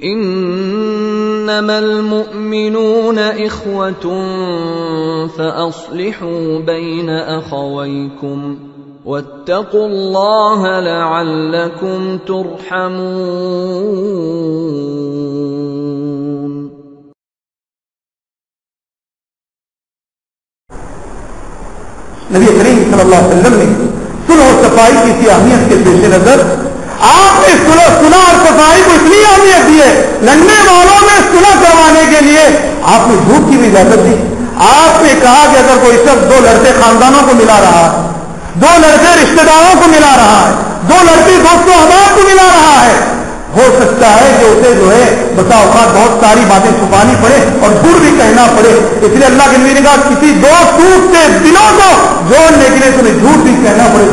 انما المؤمنون اخوة فاصلحوا بين اخويكم واتقوا الله لعلكم ترحمون. نبی کریم صلی اللہ علیہ وسلم نے صلح و صفائی کی اسی اہمیت کے پیش نظر آپ نے صلح اور صفائی کو اتنی اہمیت دی ہے، لڑنے والوں میں صلح کروانے کے لیے آپ نے جھوٹ کی بھی اجازت دی. آپ نے کہا کہ اگر کوئی شخص دو لڑکے خاندانوں کو ملا رہا ہے، دو لڑکے رشتے داروں کو ملا رہا ہے، دو لڑکی دوستوں احباب کو ملا رہا ہے، ہو سکتا ہے کہ اسے جو ہے بسا اوقات بہت ساری باتیں چھپانی پڑے اور جھوٹ بھی کہنا پڑے. اس لیے اللہ کے نبی نے کہا کسی دو ٹوٹتے دلوں کو جوڑنے کے لیے تمہیں جھوٹ بھی کہنا پڑے.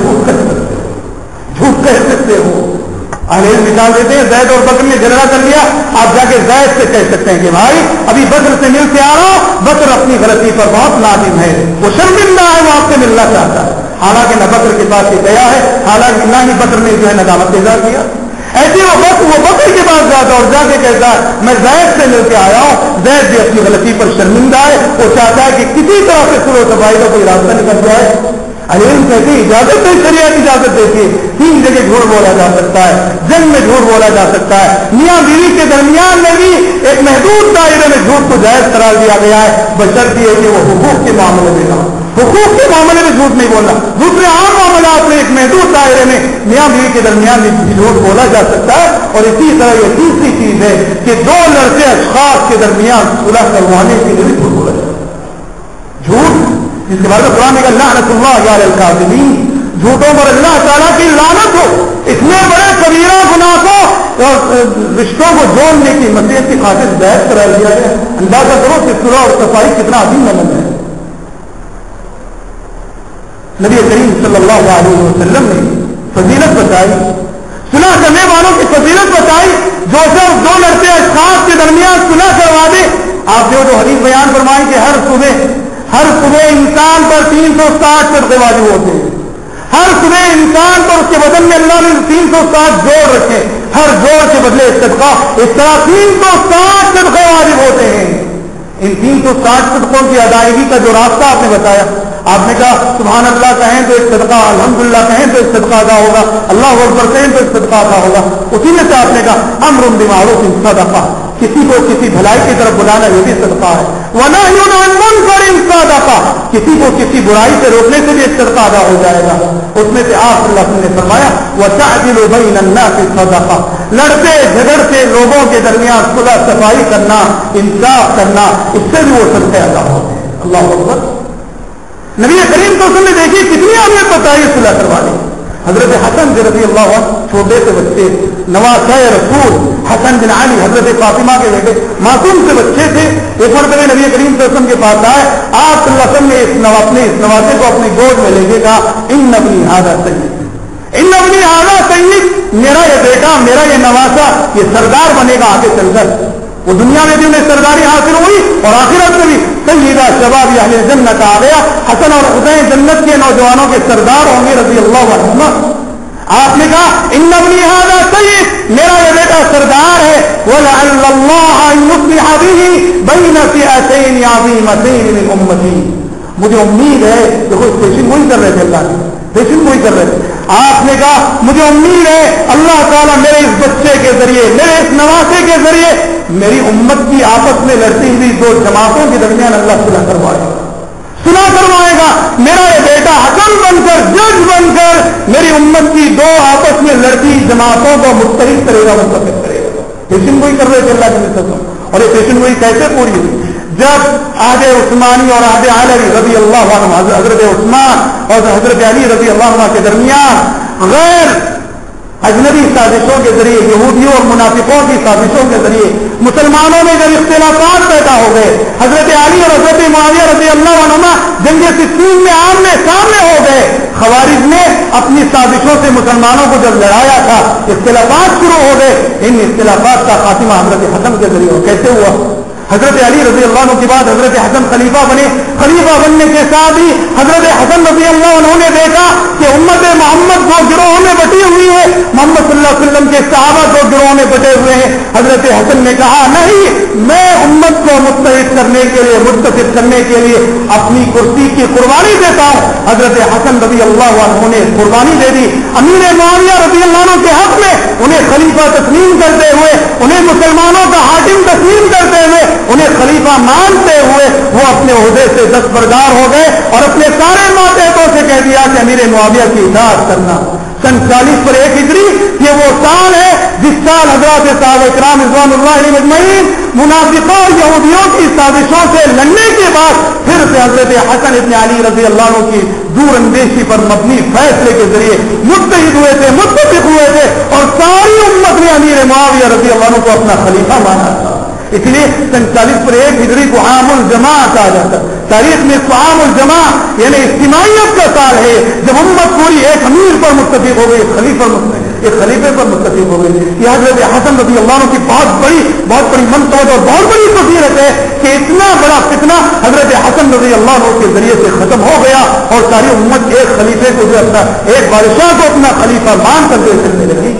جھوٹ کہہ سکتے ہو. اہل علم مثال دیتے ہیں زید اور بکر نے جھگڑا کر لیا، آپ جا کے زید سے کہہ سکتے ہیں کہ بھائی ابھی بکر سے مل کے آ رہا ہوں، بکر اپنی غلطی پر بہت نادم ہے، وہ شرمندہ ہے، وہ آپ سے ملنا چاہتا ہے. حالانکہ نہ بکر کے پاس یہ گیا ہے، حالانکہ نہ ہی بکر نے جو ہے ندامت اظہار کیا. ایسے وہ بکر کے پاس جاتا اور جا کے کہتا ہے میں زید سے مل کے آیا ہوں، زید بھی اپنی غلطی پر شرمندہ ہے، وہ چاہتا ہے کہ کسی طرح سے صلح و صفائی کا کوئی راستہ نکل جائے. علم کہتے ہیں اجازت ہے، شریعت اجازت دیتی ہے. 3 جگہ جھوٹ بولا جا سکتا ہے، جنگ میں جھوٹ بولا جا سکتا ہے، میاں بیوی کے درمیان میں بھی ایک محدود دائرے میں جھوٹ کو جائز قرار دیا گیا ہے، بشرط یہ کہ وہ حقوق کے معاملے میں نہ ہو. حقوق کے معاملے میں جھوٹ نہیں بولنا. دوسرے عام معاملات میں ایک محدود دائرے میں میاں بیوی کے درمیان بھی جھوٹ بولا جا سکتا ہے. اور اسی طرح یہ تیسری چیز ہے کہ دو لڑکے اشخاص کے درمیان صلح کروانے کے لیے بھی جھوٹ بولا جاتا ہے. جھوٹ جس کے بعد قرآن میں لعنت اللہ علی الکاذبین، جھوٹوں پر اللہ تعالیٰ کی لعنت ہو. اتنے بڑے کبیرہ گناہ کو اور رشتوں کو جوڑنے کی مصلحت کی خاطر جائز قرار دیا گیا. اندازہ کرو کہ صلح اور صفائی کتنا عظیم عمل ہے. نبی کریم صلی اللہ علیہ وسلم نے فضیلت بتائی، صلح کرنے والوں کی فضیلت بتائی. جو سب دو لڑکے اشخاص کے درمیان صلح کروا دے، آپ نے جو حدیث بیان فرمائی کہ ہر صبح انسان پر 360 صدقے واجب ہوتے ہیں. ہر صبح انسان پر اس کے بدن میں اللہ نے 360 جوڑ رکھے، ہر جوڑ کے بدلے صدقہ، اس طرح 360 صدقے واجب ہوتے ہیں. ان 360 صدقوں کی ادائیگی کا جو راستہ آپ نے بتایا، آپ نے کہا سبحان اللہ کہیں تو ایک صدقہ، الحمدللہ کہیں تو ایک صدقہ ادا ہوگا، اللہ اکبر کہیں تو ایک صدقہ ادا ہوگا. اسی میں سے آپ نے کہا امر بالمعروف صدقہ، کسی کو کسی بھلائی کی طرف بلانا یہ بھی صدقہ ہے. ونہی عن منکر صدقہ، کسی کو کسی برائی سے روکنے سے بھی ایک صدقہ ادا ہو جائے گا. اس میں سے آپ صلی اللہ علیہ وسلم نے فرمایا وتعدل بین الناس صدقہ، لڑتے جھگڑتے لوگوں کے درمیان صلح صفائی کرنا، انصاف کرنا، اس سے بھی وہ صدقے ادا ہوتے ہیں. اللہ اکبر. نبی کریم صلی اللہ علیہ وسلم نے دیکھی کتنی اہمیت بتائی صلح کروانے. حضرت حسن رضی اللہ عنہ چھوٹے سے بچے، نواسہ رسول حسن بن علی حضرت فاطمہ کے بیٹے، معصوم سے بچے تھے. ایک مرتبہ نبی کریم صلی اللہ علیہ وسلم کے پاس آئے، آپ صلی اللہ علیہ وسلم نے اپنے اس نواسے کو اپنی گود میں لے کے کہا ان ابنی ھذا سید، ان ابنی ھذا سید، میرا یہ بیٹا، میرا یہ نواسہ یہ سردار بنے گا آگے چل کر. وہ دنیا میں بھی انہیں سرداری حاصل ہوئی اور آخرت میں بھی سیدہ شباب اہل جنت آ گیا. حسن اور حسین جنت کے نوجوانوں کے سردار ہوں گے رضی اللہ عنہما. آپ نے کہا ان ابنی ھذا سید، میرا یہ بیٹا سردار ہے. ولعل اللہ ان یصلح به بین فئتین عظیمتین من امتی، مجھے امید ہے. دیکھو پیشن وہی کر رہے تھے، اللہ نے پیشن وہی کر رہے تھے. آپ نے کہا مجھے امید ہے اللہ تعالیٰ میرے اس بچے کے ذریعے، میرے اس نواسے کے ذریعے میری امت کی آپس میں لڑتی ہوئی دو جماعتوں کے درمیان اللہ صلح کروائے گا. میرا یہ بیٹا حکم بن کر، جج بن کر میری امت کی دو آپس میں لڑتی جماعتوں کو مختلف کرے گا، متفق کرے گا. پیشن گوئی کر رہے تھے اللہ کے نبی. اور یہ پیشن گوئی کیسے پوری ہوئی؟ جب عہد عثمانی اور عہد علی رضی اللہ عنہ، حضرت عثمان اور حضرت علی رضی اللہ عنہ کے درمیان غیر اجنبی سازشوں کے ذریعے، یہودیوں اور منافقوں کی سازشوں کے ذریعے مسلمانوں میں جب اختلافات پیدا ہو گئے، حضرت علی اور حضرت معاویہ رضی اللہ عنہما جنگ صفین میں آمنے سامنے ہو گئے. خوارج نے اپنی سازشوں سے مسلمانوں کو جب لڑایا تھا، اختلافات شروع ہو گئے. ان اختلافات کا خاتمہ حضرت حسن کے ذریعے کیسے ہوا؟ حضرت علی رضی اللہ عنہ کے بعد حضرت حسن خلیفہ بنے. خلیفہ بننے کے ساتھ ہی حضرت حسن رضی اللہ عنہ نے دیکھا کہ امت محمد دو گروہوں میں بٹی ہوئی ہے. محمد صلی اللہ علیہ وسلم کے صحابہ دو گروہوں میں بٹے ہوئے ہیں. حضرت حسن نے کہا نہیں، میں امت کو متحد کرنے کے لیے، متفق کرنے کے لیے اپنی کرسی کی قربانی دیتا ہوں. حضرت حسن رضی اللہ عنہ نے قربانی دے دی. امیر معاویہ رضی اللہ عنہ کے حق میں انہیں خلیفہ تسلیم کرتے ہوئے، انہیں مسلمانوں کا حاکم تسلیم کرتے ہوئے، انہیں خلیفہ مانتے ہوئے وہ اپنے عہدے سے دستبردار ہو گئے اور اپنے سارے ماتحتوں سے کہہ دیا کہ امیر معاویہ کی اطاعت کرنا. سن 40 پر 1 ہجری یہ وہ سال ہے جس سال حضرات صحابہ اکرام رضوان اللہ علیہم اجمعین منافقوں اور یہودیوں کی سازشوں سے لڑنے کے بعد پھر سے حضرت حسن ابن علی رضی اللہ عنہ کی دور اندیشی پر مبنی فیصلے کے ذریعے متحد ہوئے تھے، متفق ہوئے تھے اور ساری امت نے امیر معاویہ رضی اللہ عنہ کو اپنا خلیفہ مانا تھا. اس لیے سن 40 پر 1 ہجری کو عام الجماع کہا جاتا ہے. تاریخ میں اس کو عام الجماع یعنی اجتماعیت کا سال ہے، جب امت پوری ایک امیر پر متفق ہو گئی، ایک خلیفے پر متفق ہو گئی. یہ حضرت حسن رضی اللہ عنہ کی بہت بڑی منتوج اور بہت بڑی فضیلت ہے کہ اتنا بڑا فتنہ حضرت حسن رضی اللہ عنہ کے ذریعے سے ختم ہو گیا اور ساری امت ایک خلیفے کو جو اپنا، ایک بادشاہ کو اپنا خلیفہ مان کر کے چلنے لگی.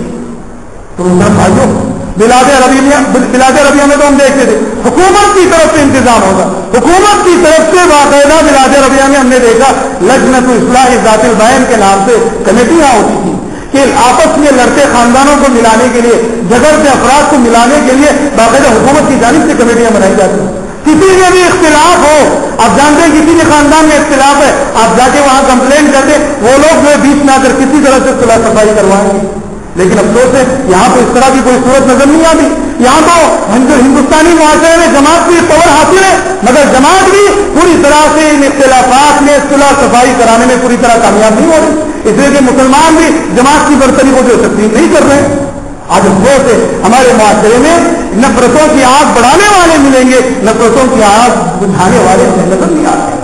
تو بھائیوں بلاد ربیہ میں تو ہم دیکھتے تھے حکومت کی طرف سے انتظام ہوگا، حکومت کی طرف سے باقاعدہ بلاد ربیہ میں ہم نے دیکھا لجنت اصلاح ذات البین کے نام سے کمیٹیاں ہوتی تھیں کہ آپس میں لڑتے خاندانوں کو ملانے کے لیے، جھگڑتے افراد کو ملانے کے لیے باقاعدہ حکومت کی جانب سے کمیٹیاں بنائی جاتی ہیں. کسی میں بھی اختلاف ہو، آپ جانتے ہیں کسی کے خاندان میں اختلاف ہے، آپ جا کے وہاں کمپلین کر دیں، وہ لوگ جو بیچ میں آ کر کسی طرح سے صلاح صفائی کروائیں گے. لیکن افسوس ہے یہاں تو اس طرح کی کوئی صورت نظر نہیں آتی. یہاں تو ہندوستانی معاشرے میں جماعت کی پاور حاصل ہے، مگر جماعت بھی پوری طرح سے ان اختلافات میں صلاح صفائی کرانے میں پوری طرح کامیاب نہیں ہو رہی. اس لیے کہ مسلمان بھی جماعت کی برتری کو جو تسلیم نہیں کر رہے. آج افسوس ہے ہمارے معاشرے میں نفرتوں کی آگ بڑھانے والے ملیں گے، نفرتوں کی آگ بجھانے والے نظر نہیں آتے.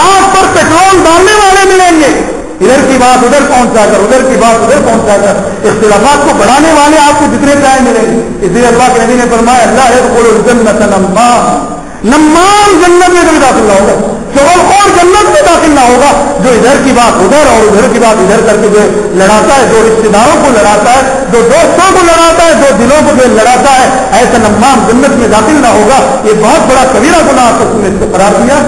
آگ پر پیٹرول ڈالنے والے ملیں گے، ادھر کی بات ادھر پہنچا کر، ادھر کی بات ادھر پہنچا کر اختلافات کو بڑھانے والے آپ کو جتنے چاہے ملیں گے. اس لیے اللہ کے نبی نے فرمایا اللہ يدخل الجنة نمام جنت میں بھی داخل نہ ہوگا، چغل خور جنت میں داخل نہ ہوگا جو ادھر کی بات ادھر اور ادھر کی بات ادھر کر کے جو لڑاتا ہے، جو رشتے داروں کو لڑاتا ہے، جو دوستوں کو لڑاتا ہے، جو دلوں کو جو لڑاتا ہے، ایسا نمام جنت میں داخل نہ ہوگا. یہ بہت بڑا کبیرہ گناہ کو نے اس کو قرار دیا.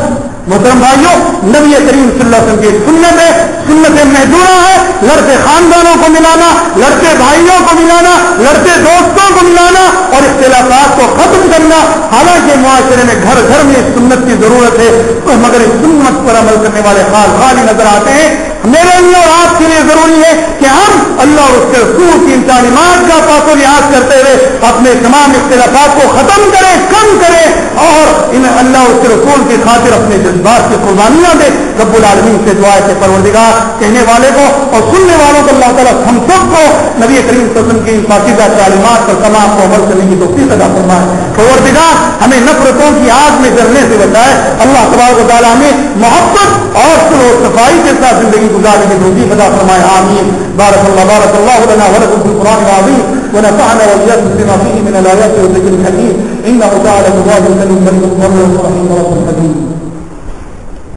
محترم بھائیوں، نبی کریم صلی اللہ علیہ وسلم کی سنت ہے، سنت محدورہ ہے، لڑتے خاندانوں کو ملانا، لڑتے بھائیوں کو ملانا، لڑتے دوستوں کو ملانا اور اختلافات کو ختم کرنا. حالانکہ معاشرے میں گھر گھر میں اس سنت کی ضرورت ہے، مگر اس سنت پر عمل کرنے والے خالی نظر آتے ہیں. میرے لیے اور آپ کے لیے ضروری ہے کہ ہم اللہ اور اس کے رسول کی ان تعلیمات کا پاس و لحاظ کرتے ہوئے اپنے تمام اختلافات کو ختم کریں، کم کریں اور ان اللہ اور اس کے رسول کی خاطر اپنے جذبات کی قربانیاں دیں. رب العالمین سے دعا ہے کہ پروردگار کہنے والے کو اور سننے والوں کو اللہ تعالیٰ ہم سب کو نبی کریم صلی اللہ علیہ وسلم کی پاکیزہ تعلیمات پر تمام کو عمل کرنے کی توفیق عطا فرمائے. پروردگار ہمیں نفرتوں کی آگ میں جلنے سے بچائے. اللہ تبارک و تعالیٰ ہمیں محبت اور صلح و صفائی کے ساتھ زندگی گزارنے کی توفیق عطا فرمائے. آمین. بارک اللہ لنا ولکم فی القرآن العظیم ونفعنا وإياكم بما فيه من الآيات والذكر الحكيم إنه تعالى مجاهد الملك الرحيم ورب الحكيم.